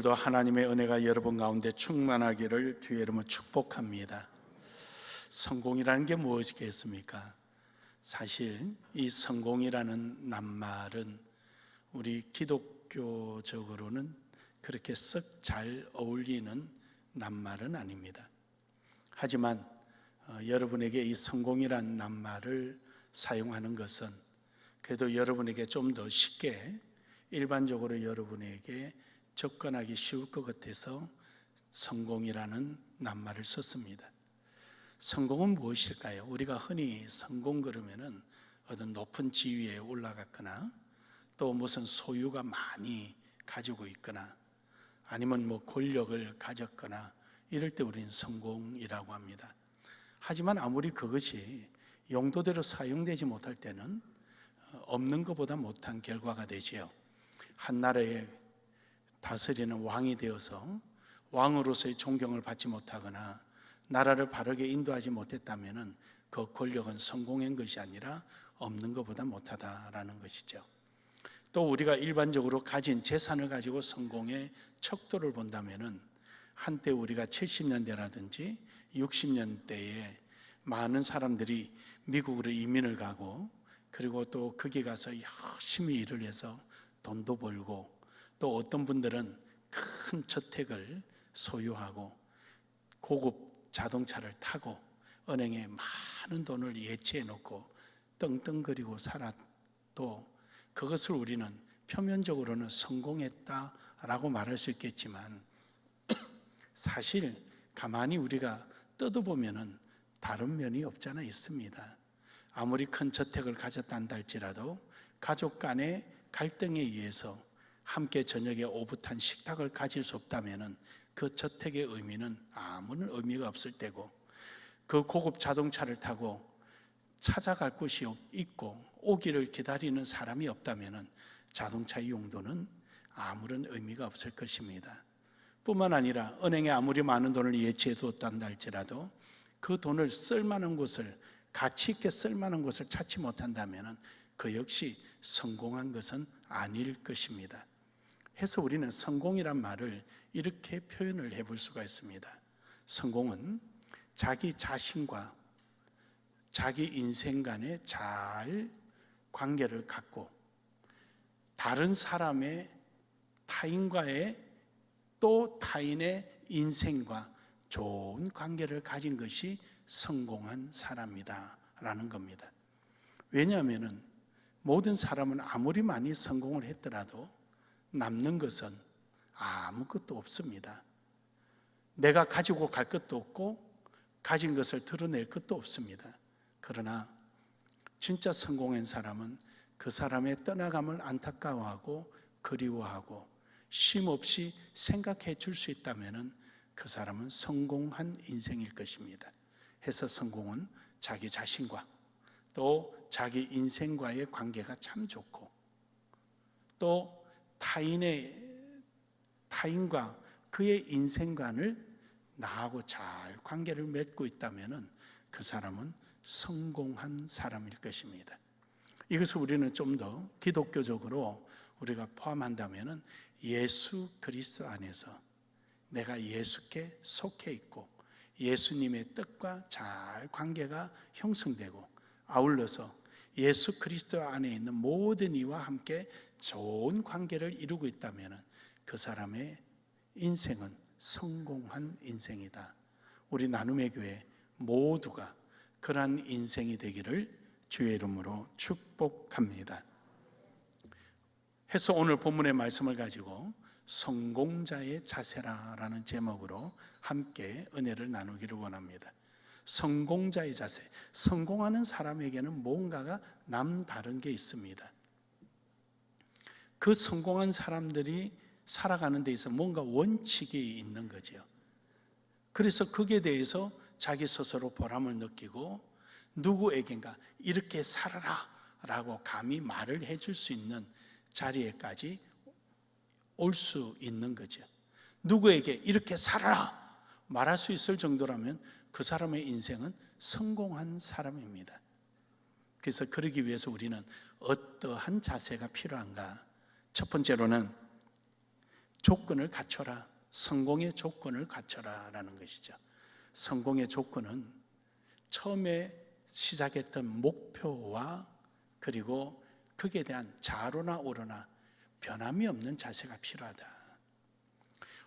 오늘도 하나님의 은혜가 여러분 가운데 충만하기를 주의 이름으로 축복합니다. 성공이라는 게 무엇이겠습니까? 사실 이 성공이라는 낱말은 우리 기독교적으로는 그렇게 썩 잘 어울리는 낱말은 아닙니다. 하지만 여러분에게 이 성공이라는 낱말을 사용하는 것은 그래도 여러분에게 좀 더 쉽게 일반적으로 여러분에게 접근하기 쉬울 것 같아서 성공이라는 낱말을 썼습니다. 성공은 무엇일까요? 우리가 흔히 성공 그러면은 어떤 높은 지위에 올라갔거나 또 무슨 소유가 많이 가지고 있거나 아니면 권력을 가졌거나 이럴 때 우리는 성공이라고 합니다. 하지만 아무리 그것이 용도대로 사용되지 못할 때는 없는 것보다 못한 결과가 되지요. 한 나라에 다스리는 왕이 되어서 왕으로서의 존경을 받지 못하거나 나라를 바르게 인도하지 못했다면 그 권력은 성공한 것이 아니라 없는 것보다 못하다라는 것이죠. 또 우리가 일반적으로 가진 재산을 가지고 성공의 척도를 본다면 한때 우리가 70년대라든지 60년대에 많은 사람들이 미국으로 이민을 가고 그리고 또 거기 가서 열심히 일을 해서 돈도 벌고 또 어떤 분들은 큰 저택을 소유하고 고급 자동차를 타고 은행에 많은 돈을 예치해 놓고 떵떵거리고 살았도 그것을 우리는 표면적으로는 성공했다라고 말할 수 있겠지만 사실 가만히 우리가 뜯어보면은 다른 면이 없잖아 있습니다. 아무리 큰 저택을 가졌다 할지라도 가족 간의 갈등에 의해서 함께 저녁에 오붓한 식탁을 가질 수 없다면 그 저택의 의미는 아무런 의미가 없을 때고 그 고급 자동차를 타고 찾아갈 곳이 있고 오기를 기다리는 사람이 없다면 자동차의 용도는 아무런 의미가 없을 것입니다. 뿐만 아니라 은행에 아무리 많은 돈을 예치해 두었다 할지라도 그 돈을 쓸만한 곳을 가치 있게 쓸만한 곳을 찾지 못한다면 그 역시 성공한 것은 아닐 것입니다. 해서 우리는 성공이란 말을 이렇게 표현을 해볼 수가 있습니다. 성공은 자기 자신과 자기 인생 간에 잘 관계를 갖고 다른 사람의 타인과의 또 타인의 인생과 좋은 관계를 가진 것이 성공한 사람이다 라는 겁니다. 왜냐하면 모든 사람은 아무리 많이 성공을 했더라도 남는 것은 아무것도 없습니다. 내가 가지고 갈 것도 없고 가진 것을 드러낼 것도 없습니다. 그러나 진짜 성공한 사람은 그 사람의 떠나감을 안타까워하고 그리워하고 쉼없이 생각해 줄 수 있다면 그 사람은 성공한 인생일 것입니다. 해서 성공은 자기 자신과 또 자기 인생과의 관계가 참 좋고 또 타인과 그의 인생관을 나하고 잘 관계를 맺고 있다면 그 사람은 성공한 사람일 것입니다. 이것을 우리는 좀 더 기독교적으로 우리가 포함한다면 예수 그리스도 안에서 내가 예수께 속해 있고 예수님의 뜻과 잘 관계가 형성되고 아울러서 예수 그리스도 안에 있는 모든 이와 함께 좋은 관계를 이루고 있다면 그 사람의 인생은 성공한 인생이다. 우리 나눔의 교회 모두가 그러한 인생이 되기를 주의 이름으로 축복합니다. 해서 오늘 본문의 말씀을 가지고 성공자의 자세라라는 제목으로 함께 은혜를 나누기를 원합니다. 성공자의 자세, 성공하는 사람에게는 뭔가가 남다른 게 있습니다. 그 성공한 사람들이 살아가는 데 있어서 뭔가 원칙이 있는 거죠. 그래서 거기에 대해서 자기 스스로 보람을 느끼고 누구에겐가 이렇게 살아라 라고 감히 말을 해줄 수 있는 자리에까지 올 수 있는 거죠. 누구에게 이렇게 살아라 말할 수 있을 정도라면 그 사람의 인생은 성공한 사람입니다. 그래서 그러기 위해서 우리는 어떠한 자세가 필요한가? 첫 번째로는 조건을 갖춰라. 성공의 조건을 갖춰라 라는 것이죠. 성공의 조건은 처음에 시작했던 목표와 그리고 거기에 대한 좌로나 우로나 변함이 없는 자세가 필요하다.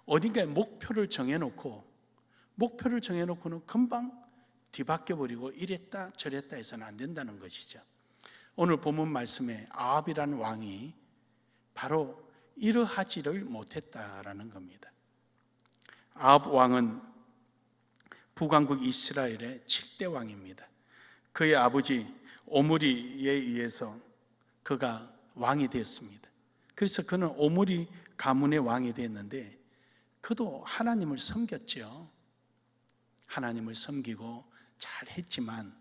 어딘가에 목표를 정해놓고는 금방 뒤바뀌어버리고 이랬다 저랬다 해서는 안 된다는 것이죠. 오늘 본문 말씀에 아합이라는 왕이 바로 이러하지를 못했다라는 겁니다. 아합 왕은 북왕국 이스라엘의 7대 왕입니다. 그의 아버지 오므리에 의해서 그가 왕이 되었습니다. 그래서 그는 오므리 가문의 왕이 됐는데 그도 하나님을 섬겼죠. 하나님을 섬기고 잘했지만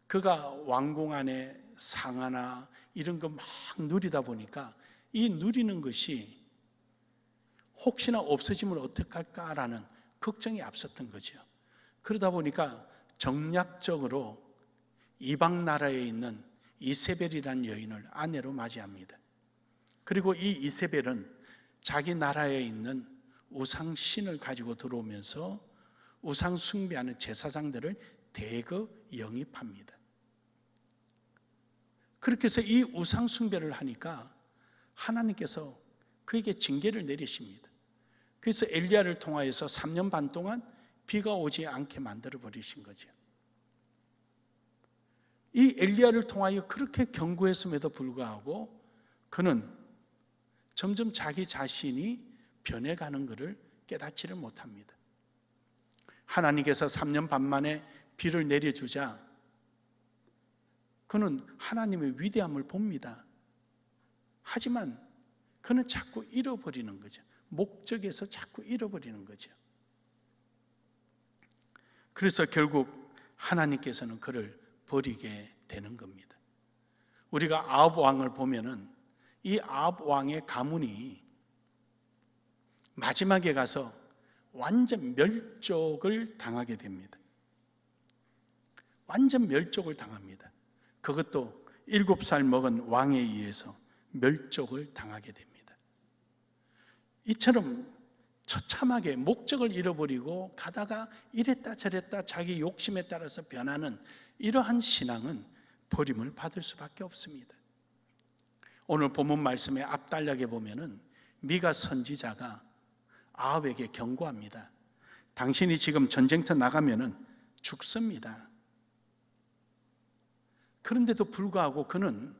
그가 왕궁 안에 상하나 이런 거 막 누리다 보니까 이 누리는 것이 혹시나 없어지면 어떡할까라는 걱정이 앞섰던 거죠. 그러다 보니까 정략적으로 이방 나라에 있는 이세벨이라는 여인을 아내로 맞이합니다. 그리고 이 이세벨은 자기 나라에 있는 우상신을 가지고 들어오면서 우상 숭배하는 제사장들을 대거 영입합니다. 그렇게 해서 이 우상 숭배를 하니까 하나님께서 그에게 징계를 내리십니다. 그래서 엘리야를 통하여서 3년 반 동안 비가 오지 않게 만들어 버리신 거죠. 이 엘리야를 통하여 그렇게 경고했음에도 불구하고 그는 점점 자기 자신이 변해가는 것을 깨닫지를 못합니다. 하나님께서 3년 반 만에 비를 내려주자 그는 하나님의 위대함을 봅니다. 하지만 그는 자꾸 잃어버리는 거죠. 목적에서 자꾸 잃어버리는 거죠. 그래서 결국 하나님께서는 그를 버리게 되는 겁니다. 우리가 아합 왕을 보면은 이 아합 왕의 가문이 마지막에 가서 완전 멸족을 당하게 됩니다. 완전 멸족을 당합니다. 그것도 7살 먹은 왕에 의해서 멸족을 당하게 됩니다. 이처럼 처참하게 목적을 잃어버리고 가다가 이랬다 저랬다 자기 욕심에 따라서 변하는 이러한 신앙은 버림을 받을 수밖에 없습니다. 오늘 본문 말씀에 앞단락에 보면은 미가 선지자가 아합에게 경고합니다. 당신이 지금 전쟁터 나가면은 죽습니다. 그런데도 불구하고 그는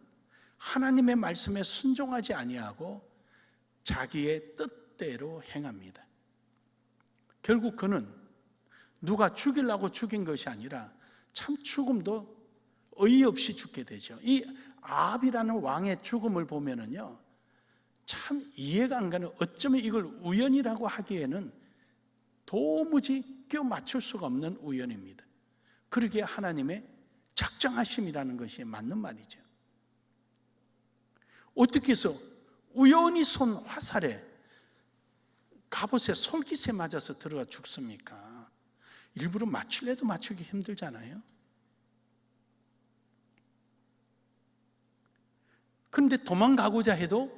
하나님의 말씀에 순종하지 아니하고 자기의 뜻대로 행합니다. 결국 그는 누가 죽이려고 죽인 것이 아니라 참 죽음도 어이없이 죽게 되죠. 이 아합이라는 왕의 죽음을 보면은요, 참 이해가 안 가는, 어쩌면 이걸 우연이라고 하기에는 도무지 껴 맞출 수가 없는 우연입니다. 그러기에 하나님의 작정하심이라는 것이 맞는 말이죠. 어떻게 해서 우연히 쏜 화살에 갑옷에 솔깃에 맞아서 들어가 죽습니까? 일부러 맞출래도 맞추기 힘들잖아요. 그런데 도망가고자 해도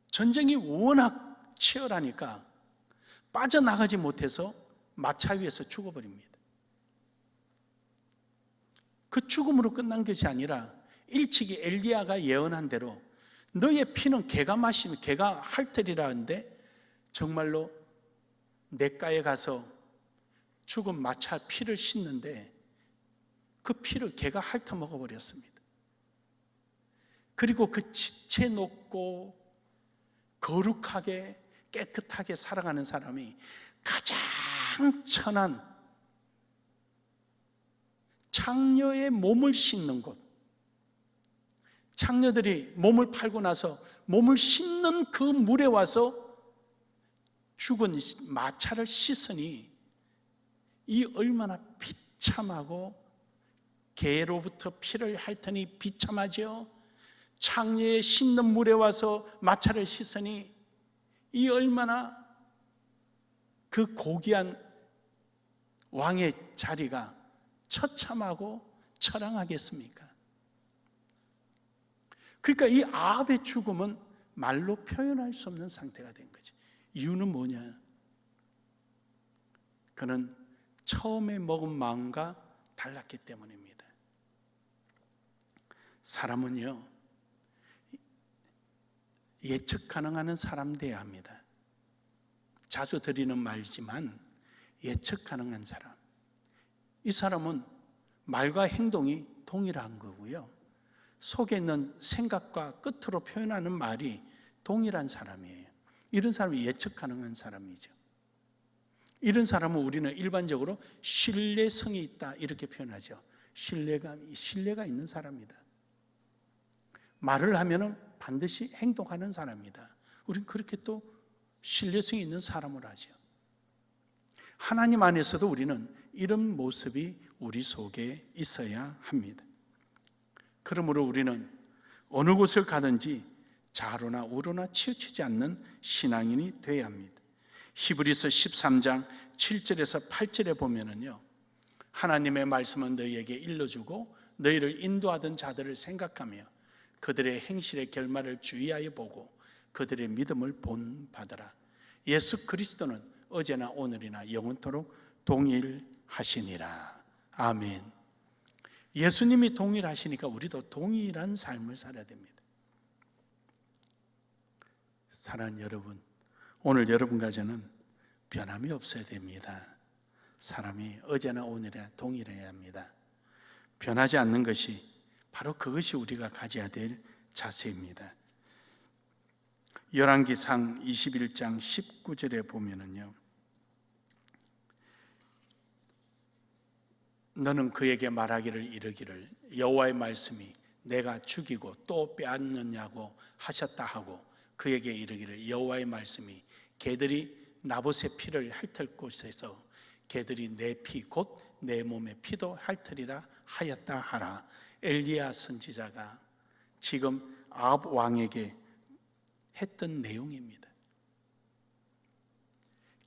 전쟁이 워낙 치열하니까 빠져나가지 못해서 마차 위에서 죽어버립니다. 그 죽음으로 끝난 것이 아니라 일찍이 엘리야가 예언한 대로 너의 피는 개가 마시면 개가 핥으리라 하는데 정말로 냇가에 가서 죽은 마차 피를 씻는데 그 피를 개가 핥아 먹어버렸습니다. 그리고 그 지체 높고 거룩하게 깨끗하게 살아가는 사람이 가장 천한 창녀의 몸을 씻는 곳, 창녀들이 몸을 팔고 나서 몸을 씻는 그 물에 와서 죽은 마차를 씻으니 이 얼마나 비참하고 개로부터 피를 핥으니 비참하죠. 창녀의 씻는 물에 와서 마차를 씻으니 이 얼마나 그 고귀한 왕의 자리가 처참하고 처량하겠습니까? 그러니까 이 아합의 죽음은 말로 표현할 수 없는 상태가 된 거지. 이유는 뭐냐? 그는 처음에 먹은 마음과 달랐기 때문입니다. 사람은요, 예측 가능한 사람 돼야 합니다. 자주 드리는 말이지만 예측 가능한 사람. 이 사람은 말과 행동이 동일한 거고요. 속에 있는 생각과 끝으로 표현하는 말이 동일한 사람이에요. 이런 사람이 예측 가능한 사람이죠. 이런 사람은 우리는 일반적으로 신뢰성이 있다 이렇게 표현하죠. 신뢰가 있는 사람이다. 말을 하면 반드시 행동하는 사람이다. 우리는 그렇게 또 신뢰성이 있는 사람을 하죠. 하나님 안에서도 우리는 이런 모습이 우리 속에 있어야 합니다. 그러므로 우리는 어느 곳을 가든지 좌로나 우로나 치우치지 않는 신앙인이 되어야 합니다. 히브리서 13장 7절에서 8절에 보면은요, 하나님의 말씀은 너희에게 일러주고 너희를 인도하던 자들을 생각하며 그들의 행실의 결말을 주의하여 보고 그들의 믿음을 본받으라. 예수 그리스도는 어제나 오늘이나 영원토록 동일하시니라. 아멘. 예수님이 동일하시니까 우리도 동일한 삶을 살아야 됩니다. 사랑하는 여러분, 오늘 여러분과 저는 변함이 없어야 됩니다. 사람이 어제나 오늘이나 동일해야 합니다. 변하지 않는 것이 바로 그것이 우리가 가져야 될 자세입니다. 열왕기상 21장 19절에 보면은요, 너는 그에게 말하기를 이르기를 여호와의 말씀이 내가 죽이고 또 빼앗느냐고 하셨다 하고 그에게 이르기를 여호와의 말씀이 개들이 나봇의 피를 핥을 곳에서 개들이 내 피 곧 내 몸의 피도 핥으리라 하였다 하라. 엘리야 선지자가 지금 아합 왕에게 했던 내용입니다.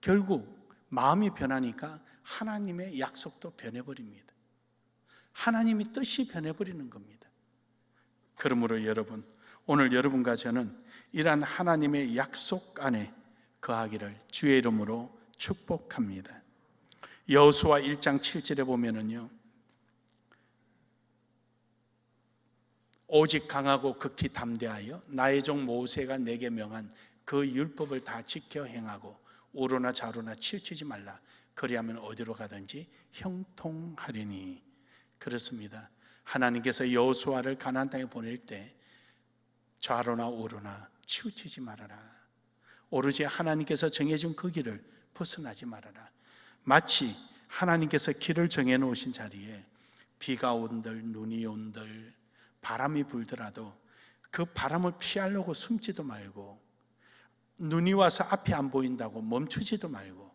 결국 마음이 변하니까 하나님의 약속도 변해버립니다. 하나님의 뜻이 변해버리는 겁니다. 그러므로 여러분, 오늘 여러분과 저는 이러한 하나님의 약속 안에 거하기를 주의 이름으로 축복합니다. 여호수아 1장 7절에 보면은요, 오직 강하고 극히 담대하여 나의 종 모세가 내게 명한 그 율법을 다 지켜 행하고 우로나 좌로나 치우치지 말라. 그리하면 어디로 가든지 형통하리니. 그렇습니다. 하나님께서 여호수아를 가나안 땅에 보낼 때 좌로나 우로나 치우치지 말아라. 오로지 하나님께서 정해준 그 길을 벗어나지 말아라. 마치 하나님께서 길을 정해놓으신 자리에 비가 온들 눈이 온들 바람이 불더라도 그 바람을 피하려고 숨지도 말고 눈이 와서 앞이 안 보인다고 멈추지도 말고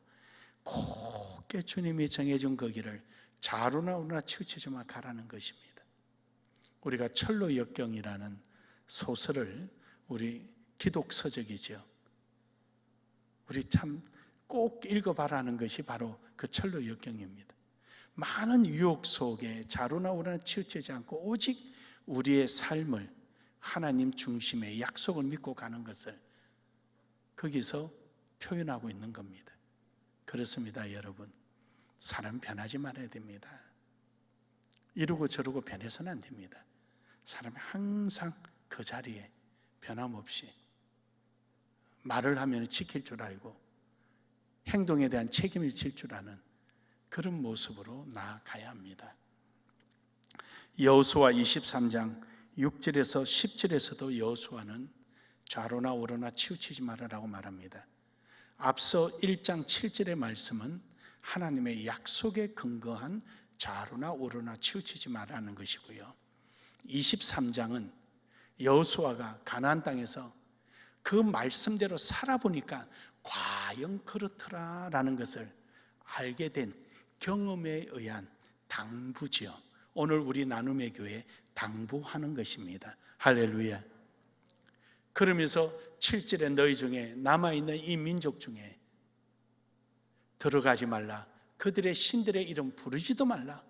곱게 주님이 정해준 그 길을 좌로나 우로나 치우치지 마 가라는 것입니다. 우리가 철로 역경이라는 소설을 우리 기독서적이죠. 우리 참 꼭 읽어봐라는 것이 바로 그 철로 역경입니다. 많은 유혹 속에 좌로나 우로나 치우치지 않고 오직 우리의 삶을 하나님 중심의 약속을 믿고 가는 것을 거기서 표현하고 있는 겁니다. 그렇습니다, 여러분. 사람 변하지 말아야 됩니다. 이러고 저러고 변해서는 안 됩니다. 사람이 항상 그 자리에 변함없이 말을 하면 지킬 줄 알고 행동에 대한 책임을 질 줄 아는 그런 모습으로 나아가야 합니다. 여호수아 23장 6절에서 10절에서도 여호수아는 좌로나 우로나 치우치지 말아라고 말합니다. 앞서 1장 7절의 말씀은 하나님의 약속에 근거한 좌로나 우로나 치우치지 말라는 것이고요. 23장은 여호수아가 가나안 땅에서 그 말씀대로 살아보니까 과연 그렇더라라는 것을 알게 된 경험에 의한 당부지요. 오늘 우리 나눔의 교회에 당부하는 것입니다. 할렐루야. 그러면서 7절에 너희 중에 남아있는 이 민족 중에 들어가지 말라. 그들의 신들의 이름 부르지도 말라.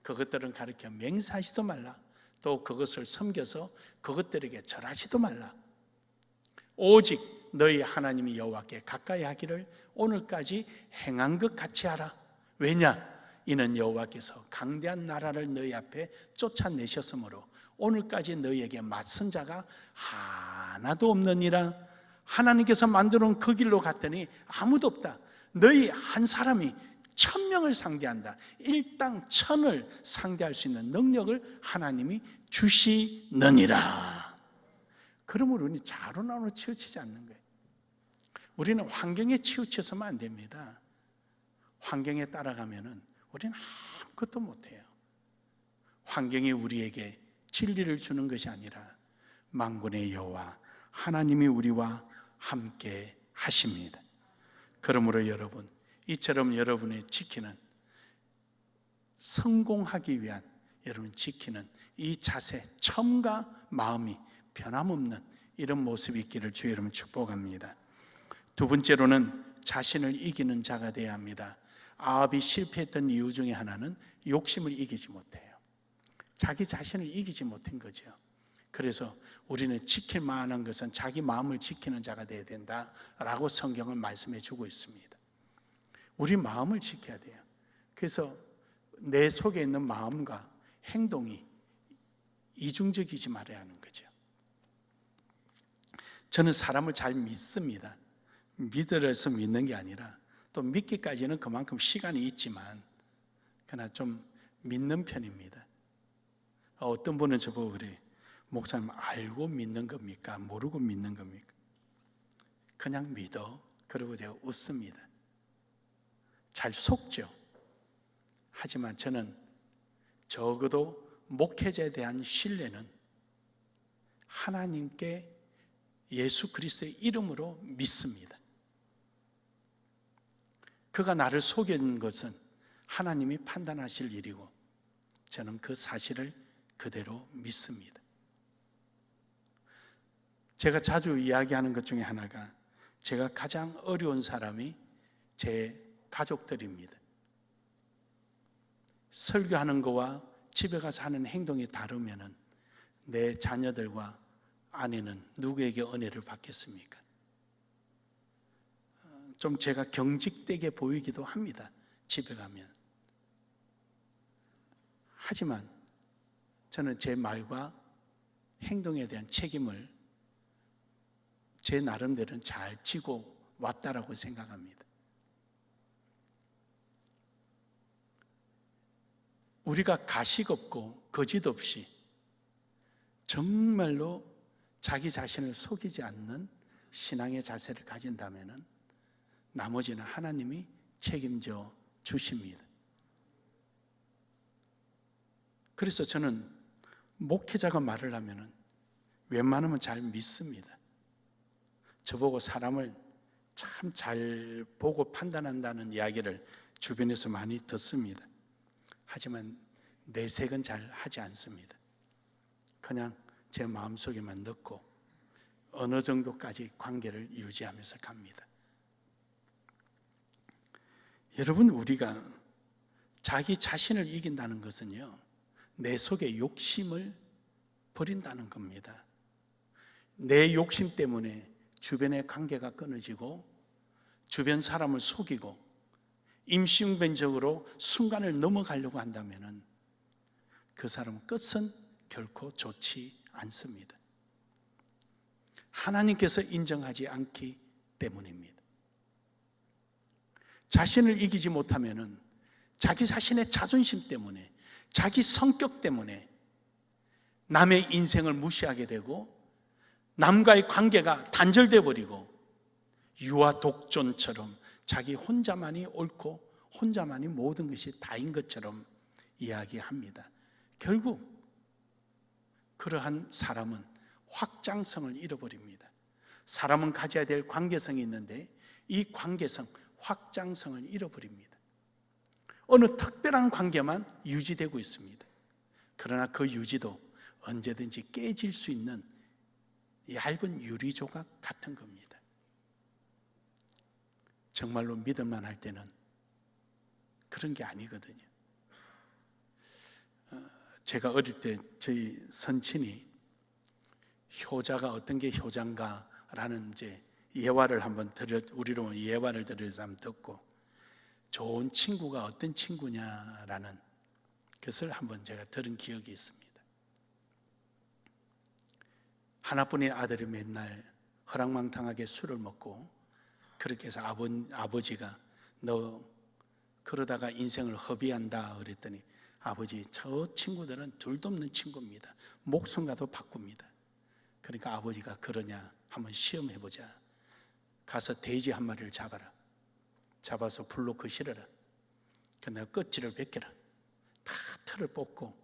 그것들은 가르쳐 맹세하지도 말라. 또 그것을 섬겨서 그것들에게 절하지도 말라. 오직 너희 하나님이 여호와께 가까이 하기를 오늘까지 행한 것 같이 하라. 왜냐? 이는 여호와께서 강대한 나라를 너희 앞에 쫓아내셨으므로 오늘까지 너희에게 맞선 자가 하나도 없느니라. 하나님께서 만들어 놓은 그 길로 갔더니 아무도 없다. 너희 한 사람이 1000명을 상대한다. 일당 1000을 상대할 수 있는 능력을 하나님이 주시느니라. 그러므로 우리는 자로나로 치우치지 않는 거예요. 우리는 환경에 치우쳐서만 안 됩니다. 환경에 따라가면은 우리는 아무것도 못해요. 환경이 우리에게 진리를 주는 것이 아니라 만군의 여호와 하나님이 우리와 함께 하십니다. 그러므로 여러분, 이처럼 여러분의 지키는, 성공하기 위한 여러분 지키는 이 자세, 처음과 마음이 변함없는 이런 모습이 있기를 주의 이름으로 축복합니다. 두 번째로는 자신을 이기는 자가 되어야 합니다. 아합이 실패했던 이유 중에 하나는 욕심을 이기지 못해요. 자기 자신을 이기지 못한 거죠. 그래서 우리는 지킬 만한 것은 자기 마음을 지키는 자가 되어야 된다라고 성경은 말씀해 주고 있습니다. 우리 마음을 지켜야 돼요. 그래서 내 속에 있는 마음과 행동이 이중적이지 말아야 하는 거죠. 저는 사람을 잘 믿습니다. 믿으려서 믿는 게 아니라 또 믿기까지는 그만큼 시간이 있지만 그러나 좀 믿는 편입니다. 어떤 분은 저보고 그래요. 목사님, 알고 믿는 겁니까? 모르고 믿는 겁니까? 그냥 믿어. 그러고 제가 웃습니다. 잘 속죠. 하지만 저는 적어도 목회자에 대한 신뢰는 하나님께 예수 그리스도의 이름으로 믿습니다. 그가 나를 속인 것은 하나님이 판단하실 일이고 저는 그 사실을 그대로 믿습니다. 제가 자주 이야기하는 것 중에 하나가 제가 가장 어려운 사람이 제 가족들입니다. 설교하는 거와 집에 가서 하는 행동이 다르면은 내 자녀들과 아내는 누구에게 은혜를 받겠습니까? 좀 제가 경직되게 보이기도 합니다. 집에 가면. 하지만 저는 제 말과 행동에 대한 책임을 제 나름대로는 잘 지고 왔다라고 생각합니다. 우리가 가식 없고 거짓 없이 정말로 자기 자신을 속이지 않는 신앙의 자세를 가진다면 나머지는 하나님이 책임져 주십니다. 그래서 저는 목회자가 말을 하면 웬만하면 잘 믿습니다. 저보고 사람을 참 잘 보고 판단한다는 이야기를 주변에서 많이 듣습니다. 하지만 내색은 잘 하지 않습니다. 그냥 제 마음속에만 넣고 어느 정도까지 관계를 유지하면서 갑니다. 여러분, 우리가 자기 자신을 이긴다는 것은요, 내 속의 욕심을 버린다는 겁니다. 내 욕심 때문에 주변의 관계가 끊어지고 주변 사람을 속이고 임시응변적으로 순간을 넘어가려고 한다면 그 사람 끝은 결코 좋지 않습니다. 하나님께서 인정하지 않기 때문입니다. 자신을 이기지 못하면 자기 자신의 자존심 때문에, 자기 성격 때문에 남의 인생을 무시하게 되고 남과의 관계가 단절돼 버리고 유아 독존처럼 자기 혼자만이 옳고 혼자만이 모든 것이 다인 것처럼 이야기합니다. 결국 그러한 사람은 확장성을 잃어버립니다. 사람은 가져야 될 관계성이 있는데 이 관계성, 확장성을 잃어버립니다. 어느 특별한 관계만 유지되고 있습니다. 그러나 그 유지도 언제든지 깨질 수 있는 얇은 유리조각 같은 겁니다. 정말로 믿을만 할 때는 그런 게 아니거든요. 제가 어릴 때 저희 선친이 효자가 어떤 게 효자인가 라는 이제 예화를 한번 우리로 예화를 들여서 한번 듣고, 좋은 친구가 어떤 친구냐라는 것을 한번 제가 들은 기억이 있습니다. 하나뿐인 아들이 맨날 허랑망탕하게 술을 먹고, 그렇게 해서 아버지가 너 그러다가 인생을 허비한다 그랬더니, 아버지 저 친구들은 둘도 없는 친구입니다. 목숨과도 바꿉니다. 그러니까 아버지가 그러냐 한번 시험해보자. 가서 돼지 한 마리를 잡아라. 잡아서 불로 거실어라. 그다음에 껍질을 벗겨라. 다 털을 뽑고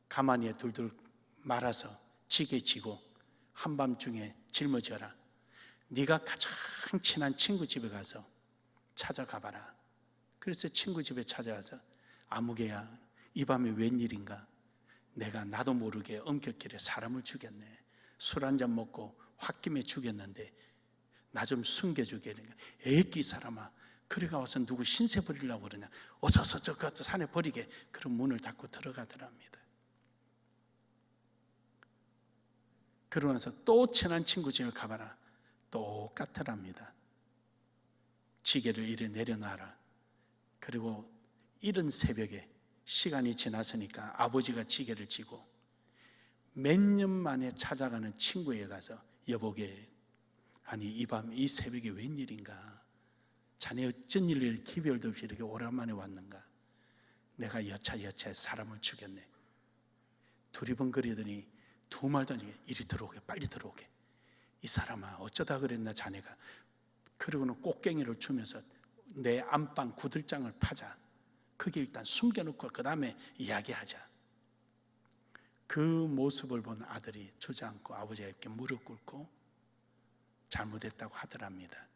가마니에 둘둘 말아서 지게 지고 한밤중에 짊어져라. 네가 가장 친한 친구 집에 가서 찾아가봐라. 그래서 친구 집에 찾아가서, 아무개야 이 밤에 웬일인가? 내가 나도 모르게 엄격길에 사람을 죽였네. 술 한잔 먹고 홧김에 죽였는데 나 좀 숨겨주게. 에이 사람아, 그래가 와서 누구 신세 버리려고 그러냐? 어서 저 산에 버리게. 그럼 문을 닫고 들어가더랍니다. 그러면서 또 친한 친구 집에 가봐라. 똑같더랍니다. 지게를 이래 내려놔라. 그리고 이른 새벽에 시간이 지났으니까 아버지가 지게를 지고 몇 년 만에 찾아가는 친구에 가서, 여보게, 아니 이 밤 이 새벽에 웬일인가? 자네 어쩐 일로 기별도 없이 이렇게 오랜만에 왔는가? 내가 여차여차해 사람을 죽였네. 두리번거리더니 두 말도 안 하게 이리 들어오게, 빨리 들어오게. 이 사람아, 어쩌다 그랬나 자네가. 그리고는 꽃갱이를 주면서 내 안방 구들장을 파자. 그게 일단 숨겨놓고 그 다음에 이야기하자. 그 모습을 본 아들이 주저앉고 아버지에게 무릎 꿇고 잘못했다고 하더랍니다.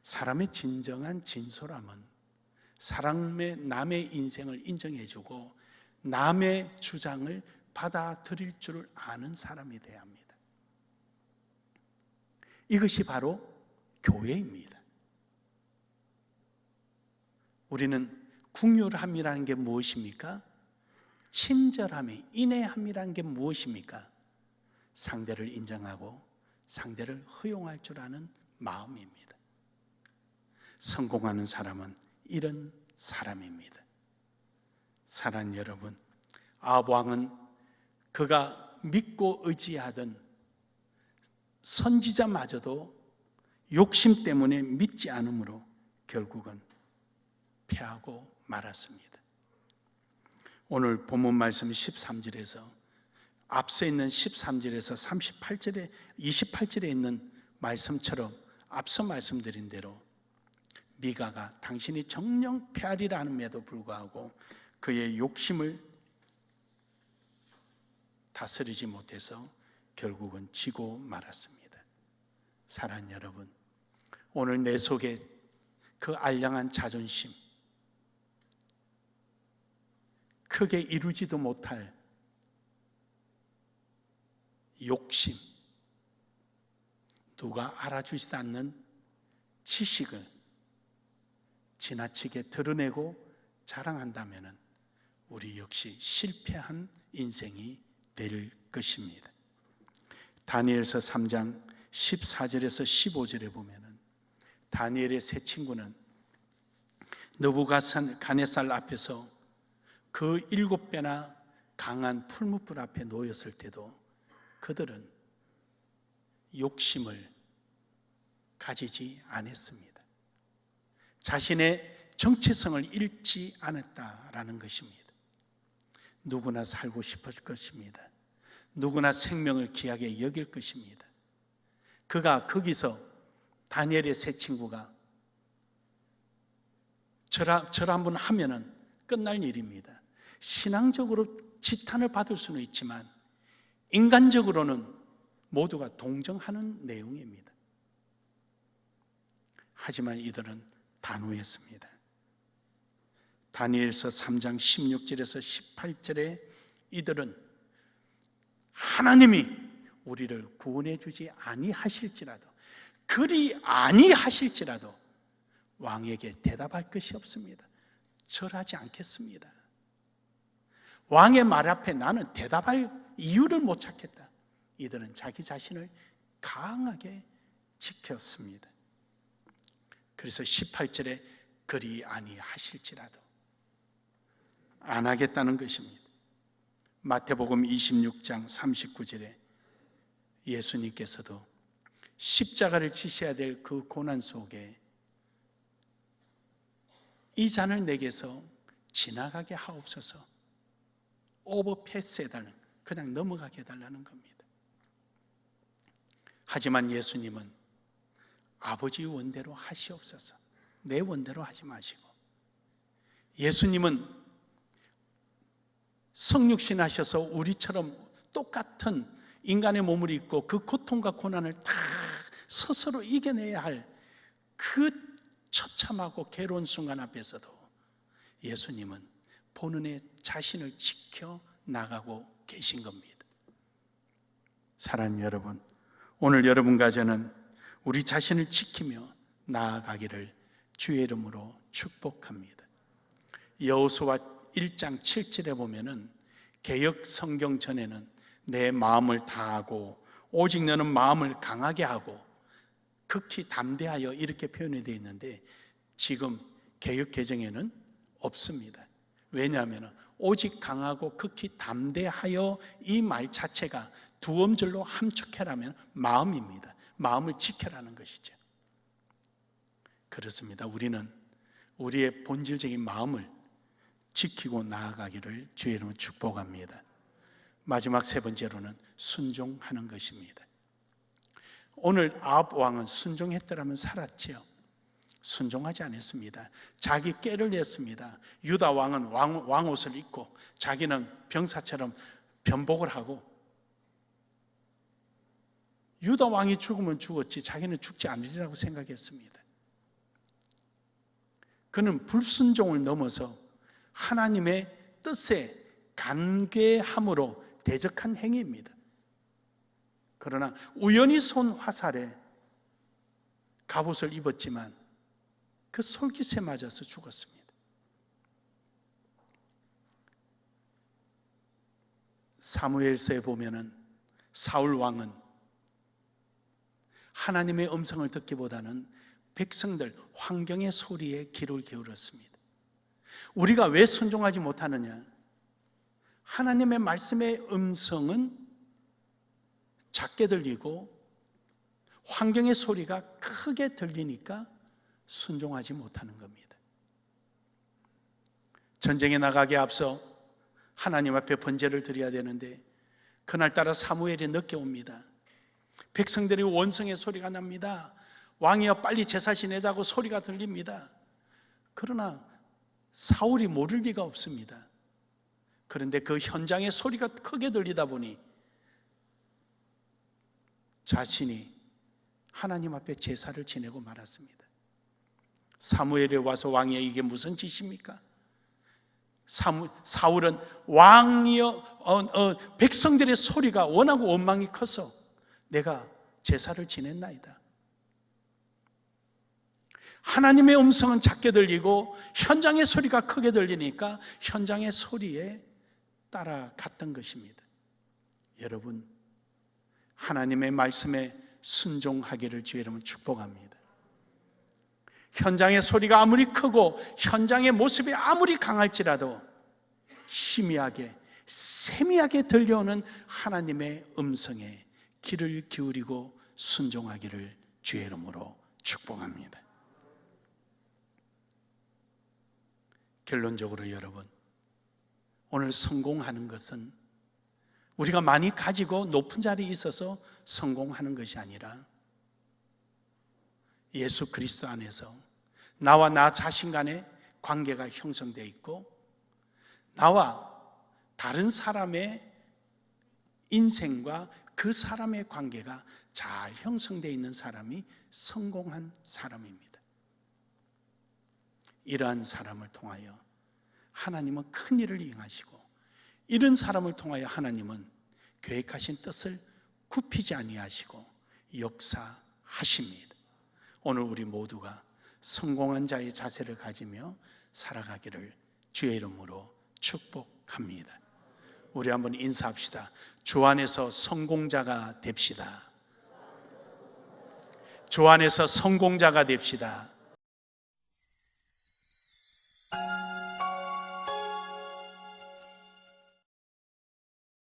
사람의 진정한 진솔함은 남의 인생을 인정해주고 남의 주장을 받아들일 줄 아는 사람이 되어야 합니다. 이것이 바로 교회입니다. 우리는 궁휼함이라는 게 무엇입니까? 친절함이, 인애함이라는 게 무엇입니까? 상대를 인정하고 상대를 허용할 줄 아는 마음입니다. 성공하는 사람은 이런 사람입니다. 사랑하는 여러분, 아합 왕은 그가 믿고 의지하던 선지자마저도 욕심 때문에 믿지 않으므로 결국은 패하고 말았습니다. 오늘 본문 말씀 13절에서 앞서 있는 13절에서 38절에 28절에 있는 말씀처럼 앞서 말씀드린 대로 미가가 당신이 정령 패하리라 함에도 불구하고 그의 욕심을 다스리지 못해서 결국은 지고 말았습니다. 사랑하는 여러분, 오늘 내 속에 그 알량한 자존심, 크게 이루지도 못할 욕심, 누가 알아주지도 않는 지식을 지나치게 드러내고 자랑한다면 우리 역시 실패한 인생이 될 것입니다. 다니엘서 3장 14절에서 15절에 보면 다니엘의 세 친구는 느부갓네살 앞에서 그 7배나 강한 풀무불 앞에 놓였을 때도 그들은 욕심을 가지지 않았습니다. 자신의 정체성을 잃지 않았다라는 것입니다. 누구나 살고 싶을 것입니다. 누구나 생명을 귀하게 여길 것입니다. 그가 거기서 다니엘의 세 친구가 절 한번 하면은 끝날 일입니다. 신앙적으로 지탄을 받을 수는 있지만 인간적으로는 모두가 동정하는 내용입니다. 하지만 이들은 단호했습니다. 다니엘서 3장 16절에서 18절에 이들은 하나님이 우리를 구원해 주지 아니하실지라도, 그리 아니하실지라도 왕에게 대답할 것이 없습니다. 절하지 않겠습니다. 왕의 말 앞에 나는 대답할 이유를 못 찾겠다. 이들은 자기 자신을 강하게 지켰습니다. 그래서 18절에 그리 아니하실지라도 안 하겠다는 것입니다. 마태복음 26장 39절에 예수님께서도 십자가를 지셔야 될 그 고난 속에 이 잔을 내게서 지나가게 하옵소서, 오버패스 해달라는, 그냥 넘어가게 해달라는 겁니다. 하지만 예수님은 아버지 원대로 하시옵소서, 내 원대로 하지 마시고, 예수님은 성육신 하셔서 우리처럼 똑같은 인간의 몸을 입고 그 고통과 고난을 다 스스로 이겨내야 할 그 처참하고 괴로운 순간 앞에서도 예수님은 본인의 자신을 지켜 나가고 계신 겁니다. 사랑하는 여러분, 오늘 여러분과 저는 우리 자신을 지키며 나아가기를 주의 이름으로 축복합니다. 여호수아 1장 7절에 보면은 개역 성경 전에는 내 마음을 다하고 오직 너는 마음을 강하게 하고 극히 담대하여 이렇게 표현이 되어 있는데, 지금 개역 개정에는 없습니다. 왜냐하면 오직 강하고 극히 담대하여 이 말 자체가 두 음절로 함축해라면 마음입니다. 마음을 지켜라는 것이죠. 그렇습니다. 우리는 우리의 본질적인 마음을 지키고 나아가기를 주의 이름으로 축복합니다. 마지막 세 번째로는 순종하는 것입니다. 오늘 아합 왕은 순종했더라면 살았지요. 순종하지 않았습니다. 자기 꾀를 냈습니다. 유다 왕은 왕옷을 입고 자기는 병사처럼 변복을 하고, 유다 왕이 죽으면 죽었지 자기는 죽지 않으리라고 생각했습니다. 그는 불순종을 넘어서 하나님의 뜻에 간계함으로 대적한 행위입니다. 그러나 우연히 쏜 화살에 갑옷을 입었지만 그 솔깃에 맞아서 죽었습니다. 사무엘서에 보면은 사울 왕은 하나님의 음성을 듣기보다는 백성들, 환경의 소리에 귀를 기울였습니다. 우리가 왜 순종하지 못하느냐? 하나님의 말씀의 음성은 작게 들리고 환경의 소리가 크게 들리니까 순종하지 못하는 겁니다. 전쟁에 나가기에 앞서 하나님 앞에 번제를 드려야 되는데 그날따라 사무엘이 늦게 옵니다. 백성들이 원성의 소리가 납니다. 왕이여 빨리 제사 지내자고 소리가 들립니다. 그러나 사울이 모를 리가 없습니다. 그런데 그 현장의 소리가 크게 들리다 보니 자신이 하나님 앞에 제사를 지내고 말았습니다. 사무엘이 와서 왕이여 이게 무슨 짓입니까? 사울은 왕이여 백성들의 소리가 워낙 원망이 커서 내가 제사를 지냈나이다. 하나님의 음성은 작게 들리고 현장의 소리가 크게 들리니까 현장의 소리에 따라갔던 것입니다. 여러분, 하나님의 말씀에 순종하기를 주의 이름으로 축복합니다. 현장의 소리가 아무리 크고 현장의 모습이 아무리 강할지라도 희미하게 세미하게 들려오는 하나님의 음성에 귀를 기울이고 순종하기를 주의 이름으로 축복합니다. 결론적으로 여러분, 오늘 성공하는 것은 우리가 많이 가지고 높은 자리에 있어서 성공하는 것이 아니라 예수 그리스도 안에서 나와 나 자신 간의 관계가 형성되어 있고 나와 다른 사람의 인생과 그 사람의 관계가 잘 형성되어 있는 사람이 성공한 사람입니다. 이러한 사람을 통하여 하나님은 큰 일을 이행하시고 이런 사람을 통하여 하나님은 계획하신 뜻을 굽히지 아니하시고 역사하십니다. 오늘 우리 모두가 성공한 자의 자세를 가지며 살아가기를 주의 이름으로 축복합니다. 우리 한번 인사합시다. 주 안에서 성공자가 됩시다. 주 안에서 성공자가 됩시다.